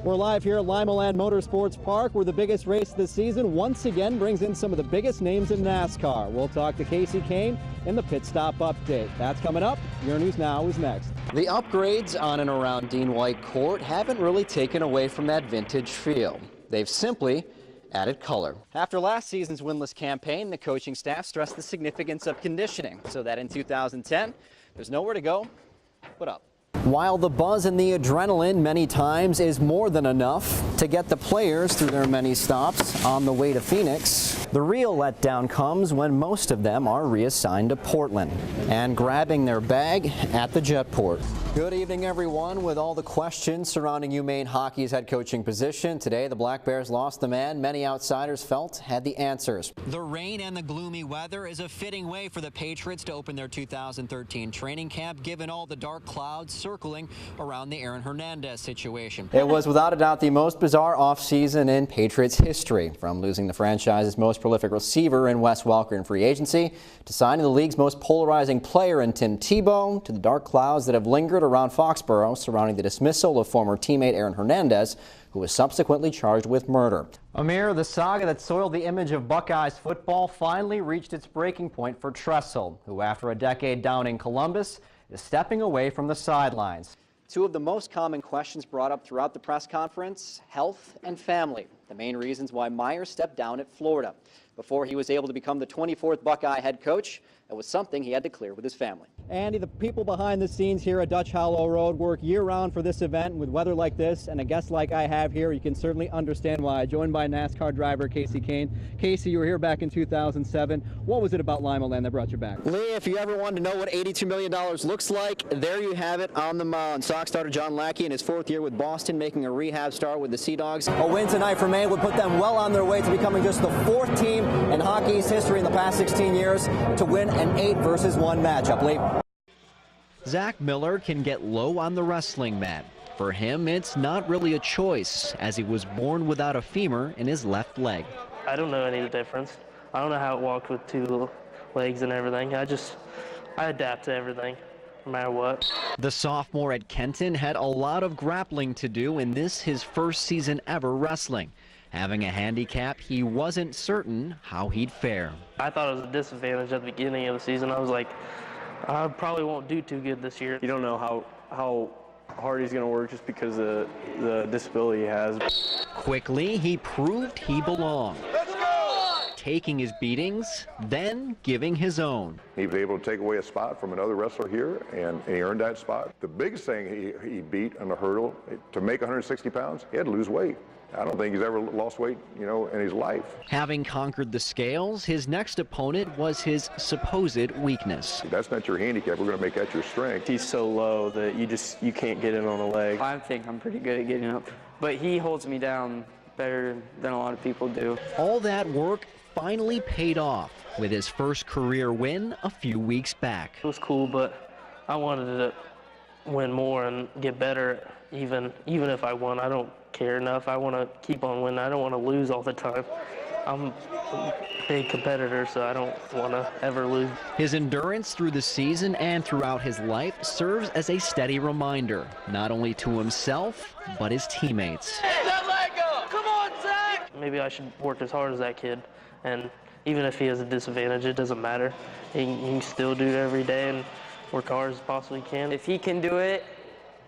We're live here at Limaland Motorsports Park, where the biggest race of the season once again brings in some of the biggest names in NASCAR. We'll talk to Casey Kane in the pit stop update. That's coming up. Your News Now is next. The upgrades on and around Dean White Court haven't really taken away from that vintage feel. They've simply added color. After last season's winless campaign, the coaching staff stressed the significance of conditioning so that in 2010, there's nowhere to go but up. While the buzz and the adrenaline many times is more than enough to get the players through their many stops on the way to Phoenix, the real letdown comes when most of them are reassigned to Portland and grabbing their bag at the jetport. Good evening, everyone. With all the questions surrounding Maine hockey's head coaching position, today the Black Bears lost the man many outsiders felt had the answers. The rain and the gloomy weather is a fitting way for the Patriots to open their 2013 training camp, given all the dark clouds circling around the Aaron Hernandez situation. It was without a doubt the most bizarre offseason in Patriots history, from losing the franchise's most prolific receiver in Wes Welker in free agency, to signing the league's most polarizing player in Tim Tebow, to the dark clouds that have lingered around Foxborough surrounding the dismissal of former teammate Aaron Hernandez, who was subsequently charged with murder. Amir, the saga that soiled the image of Buckeyes football finally reached its breaking point for Tressel, who after a decade down in Columbus is stepping away from the sidelines. Two of the most common questions brought up throughout the press conference: health and family. The main reasons why Meyer stepped down at Florida. Before he was able to become the 24th Buckeye head coach, it was something he had to clear with his family. Andy, the people behind the scenes here at Dutch Hollow Road work year-round for this event. With weather like this and a guest like I have here, you can certainly understand why. Joined by NASCAR driver Casey Kane. Casey, you were here back in 2007. What was it about Limaland that brought you back? Lee, if you ever wanted to know what $82 million looks like, there you have it on the mound. Sox starter John Lackey in his fourth year with Boston, making a rehab start with the Sea Dogs. A win tonight for Maine would put them well on their way to becoming just the fourth team in hockey's history in the past 16 years to win an 8-versus-1 matchup. Lee. Zach Miller can get low on the wrestling mat. For him, it's not really a choice, as he was born without a femur in his left leg. I don't know any difference. I don't know how it walked with two legs and everything. I adapt to everything, no matter what. The sophomore at Kenton had a lot of grappling to do in this, his first season ever wrestling. Having a handicap, he wasn't certain how he'd fare. I thought it was a disadvantage at the beginning of the season. I was like, I probably won't do too good this year. You don't know how hard he's going to work just because of the disability he has. Quickly, he proved he belonged. Taking his beatings, then giving his own. He was able to take away a spot from another wrestler here, and he earned that spot. The biggest thing he beat on the hurdle, to make 160 pounds, he had to lose weight. I don't think he's ever lost weight, in his life. Having conquered the scales, his next opponent was his supposed weakness. That's not your handicap. We're going to make that your strength. He's so low that you can't get in on a leg. I think I'm pretty good at getting up, but he holds me down better than a lot of people do. All that work finally paid off with his first career win a few weeks back. It was cool, but I wanted to win more and get better. Even if I won, I don't care enough. I want to keep on winning. I don't want to lose all the time. I'm a big competitor, so I don't want to ever lose. His endurance through the season and throughout his life serves as a steady reminder, not only to himself, but his teammates. Hey, that leg up! Come on, Zach! Maybe I should work as hard as that kid, and even if he has a disadvantage, it doesn't matter. He can still do it every day and work hard as possibly can. If he can do it,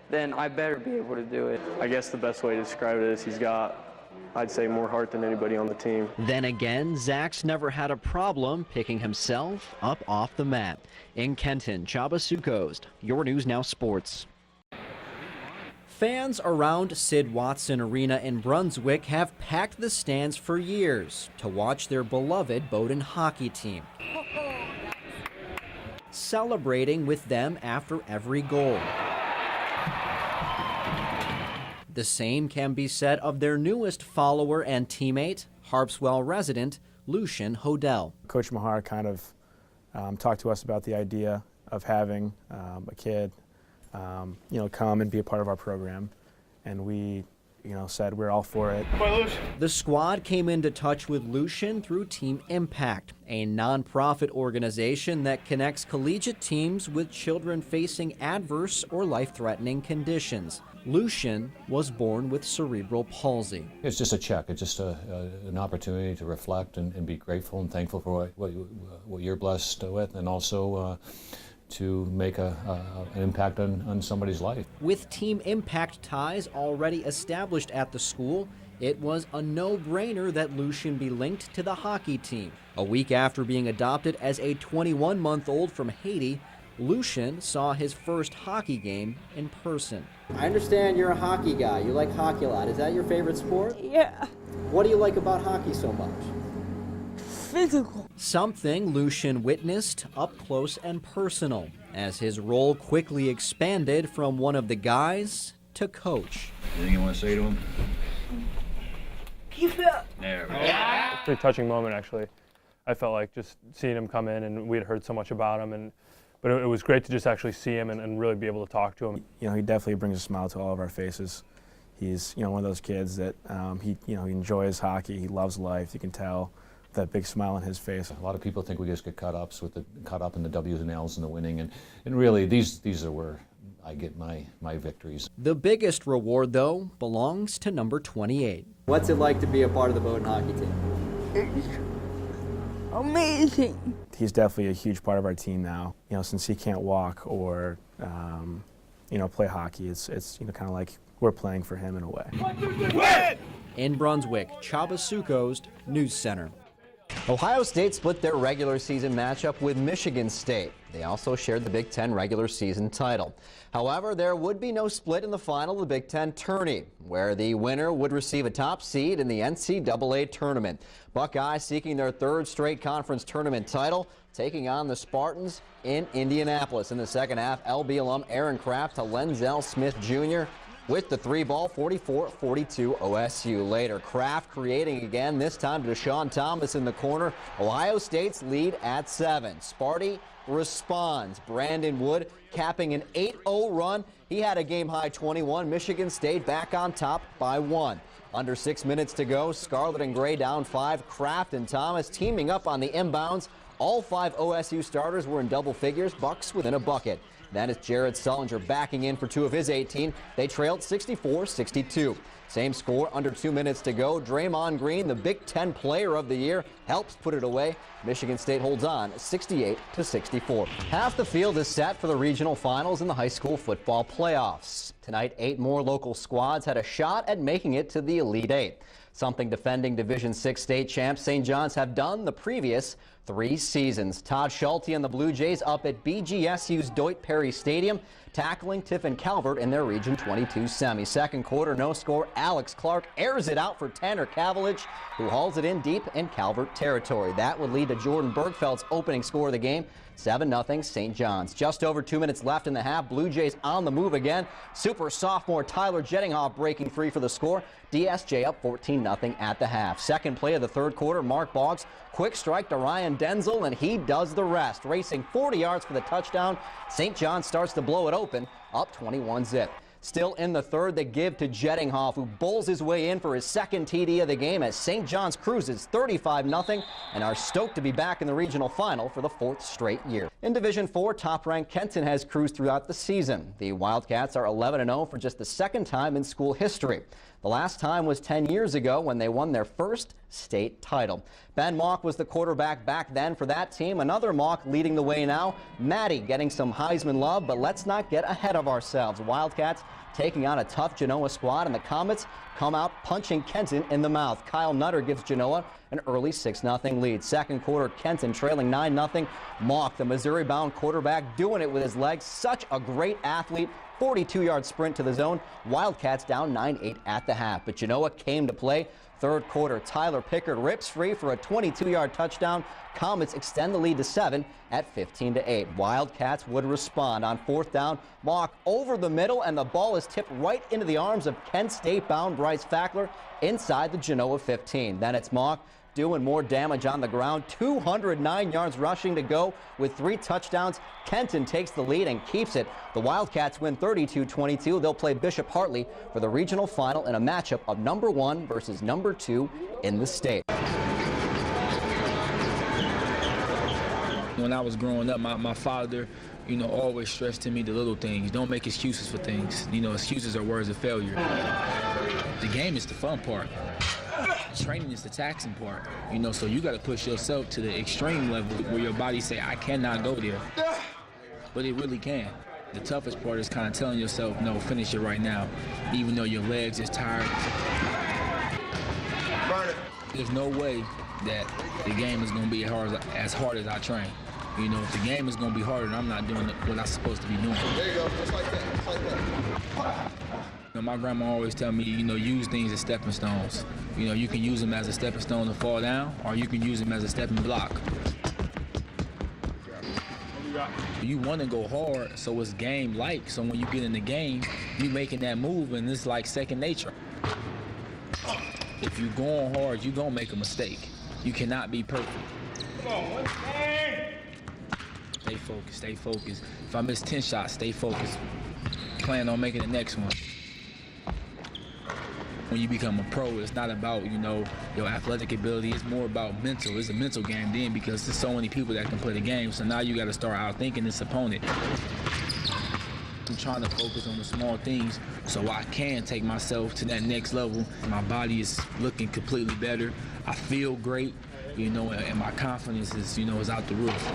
then I better be able to do it. I guess the best way to describe it is he's got, I'd say, more heart than anybody on the team. Then again, Zach's never had a problem picking himself up off the mat. In Kenton, Csaba Sukosd, Your News Now Sports. Fans around Sid Watson Arena in Brunswick have packed the stands for years to watch their beloved Bowdoin hockey team, celebrating with them after every goal. The same can be said of their newest follower and teammate, Harpswell resident Lucian Hodel. Coach Mahar kind of talked to us about the idea of having a kid, come and be a part of our program, and we, said we're all for it. The squad came into touch with Lucian through Team Impact, a nonprofit organization that connects collegiate teams with children facing adverse or life-threatening conditions. Lucian was born with cerebral palsy. It's just a check. It's just an opportunity to reflect and be grateful and thankful for what you're blessed with, and also to make an impact on somebody's life. With team impact ties already established at the school, it was a no-brainer that Lucian be linked to the hockey team. A week after being adopted as a 21-month-old from Haiti, Lucian saw his first hockey game in person. I understand you're a hockey guy. You like hockey a lot. Is that your favorite sport? Yeah. What do you like about hockey so much? Physical. Something Lucian witnessed up close and personal as his role quickly expanded from one of the guys to coach. Anything you want to say to him? Keep it up. There we go. Pretty touching moment, actually. I felt like just seeing him come in, and we'd heard so much about him, but it was great to just actually see him and really be able to talk to him. You know, he definitely brings a smile to all of our faces. He's, one of those kids that he enjoys hockey. He loves life. You can tell that big smile on his face. A lot of people think we just get caught up in the W's and L's and the winning, and really these are where I get my victories. The biggest reward, though, belongs to number 28. What's it like to be a part of the Bowdoin hockey team? Amazing. He's definitely a huge part of our team now. Since he can't walk or play hockey, it's kind of like we're playing for him in a way. In Brunswick, Csaba Sukosd, News Center. Ohio State split their regular season matchup with Michigan State. They also shared the Big Ten regular season title. However, there would be no split in the final of the Big Ten tourney, where the winner would receive a top seed in the NCAA tournament. Buckeyes seeking their third straight conference tournament title, taking on the Spartans in Indianapolis. In the second half, LB alum Aaron Kraft to Lenzel Smith Jr. with the 3-ball, 44-42 OSU. Later, Kraft creating again, this time to Deshaun Thomas in the corner. Ohio State's lead at 7. Sparty responds. Brandon Wood capping an 8-0 run. He had a game-high 21. Michigan State back on top by 1. Under 6 minutes to go, Scarlet and Gray down 5. Kraft and Thomas teaming up on the inbounds. All 5 OSU starters were in double figures, Bucks within a bucket. That is Jared Sullinger backing in for 2 of his 18. They trailed 64-62. Same score, under 2 minutes to go. Draymond Green, the Big Ten Player of the Year, helps put it away. Michigan State holds on 68-64. Half the field is set for the regional finals in the high school football playoffs. Tonight, 8 more local squads had a shot at making it to the Elite 8. Something defending Division VI state champs St. John's have done the previous 3 seasons. Todd Schulte and the Blue Jays up at BGSU's Deutsch Perry Stadium, tackling Tiffin Calvert in their Region 22 semi. Second quarter, no score. Alex Clark airs it out for Tanner Cavalich, who hauls it in deep in Calvert territory. That would lead to Jordan Bergfeld's opening score of the game, 7-0 St. John's. Just over 2 minutes left in the half. Blue Jays on the move again. Super sophomore Tyler Jettinghoff breaking free for the score. DSJ up 14-0 at the half. Second play of the third quarter, Mark Boggs, quick strike to Ryan Denzel, and he does the rest. Racing 40 yards for the touchdown. St. John starts to blow it open, up 21-zip. Still in the third, they give to Jettinghoff, who bowls his way in for his second TD of the game as St. John's cruises 35-0 and are stoked to be back in the regional final for the 4th straight year. In Division 4, top-ranked Kenton has cruised throughout the season. The Wildcats are 11-0 for just the second time in school history. The last time was 10 years ago when they won their first state title. Ben Mock was the quarterback back then for that team. Another Mock leading the way now. Maddie getting some Heisman love, but let's not get ahead of ourselves. Wildcats taking on a tough Genoa squad, and the Comets come out punching Kenton in the mouth. Kyle Nutter gives Genoa an early 6-0 lead. Second quarter, Kenton trailing 9-0. Mock, the Missouri-bound quarterback, doing it with his legs. Such a great athlete. 42-yard sprint to the zone. Wildcats down 9-8 at the half, but Genoa came to play. Third quarter, Tyler Pickard rips free for a 22-yard touchdown. Comets extend the lead to 7 at 15-8. Wildcats would respond on 4th down. Mock over the middle, and the ball is tipped right into the arms of Kent State-bound Bryce Fackler inside the Genoa 15. Then it's Mock doing more damage on the ground. 209 yards rushing to go with 3 touchdowns. Kenton takes the lead and keeps it. The Wildcats win 32-22. They'll play Bishop Hartley for the regional final in a matchup of number 1 versus number 2 in the state. When I was growing up, my father always stress to me the little things. Don't make excuses for things. Excuses are words of failure. The game is the fun part. Training is the taxing part. So you got to push yourself to the extreme level where your body say, I cannot go there. But it really can. The toughest part is kind of telling yourself, no, finish it right now, even though your legs is tired. There's no way that the game is going to be as hard as I train. If the game is going to be harder, then I'm not doing what I'm supposed to be doing. There you go, just like that, just like that. My grandma always tell me, use things as stepping stones. You can use them as a stepping stone to fall down, or you can use them as a stepping block. You want to go hard, so it's game-like. So when you get in the game, you making that move, and it's like second nature. If you're going hard, you're going to make a mistake. You cannot be perfect. Stay focused, stay focused. If I miss 10 shots, stay focused. Plan on making the next one. When you become a pro, it's not about, your athletic ability. It's more about mental. It's a mental game then, because there's so many people that can play the game. So now you got to start outthinking this opponent. I'm trying to focus on the small things so I can take myself to that next level. My body is looking completely better. I feel great, and my confidence is, is out the roof.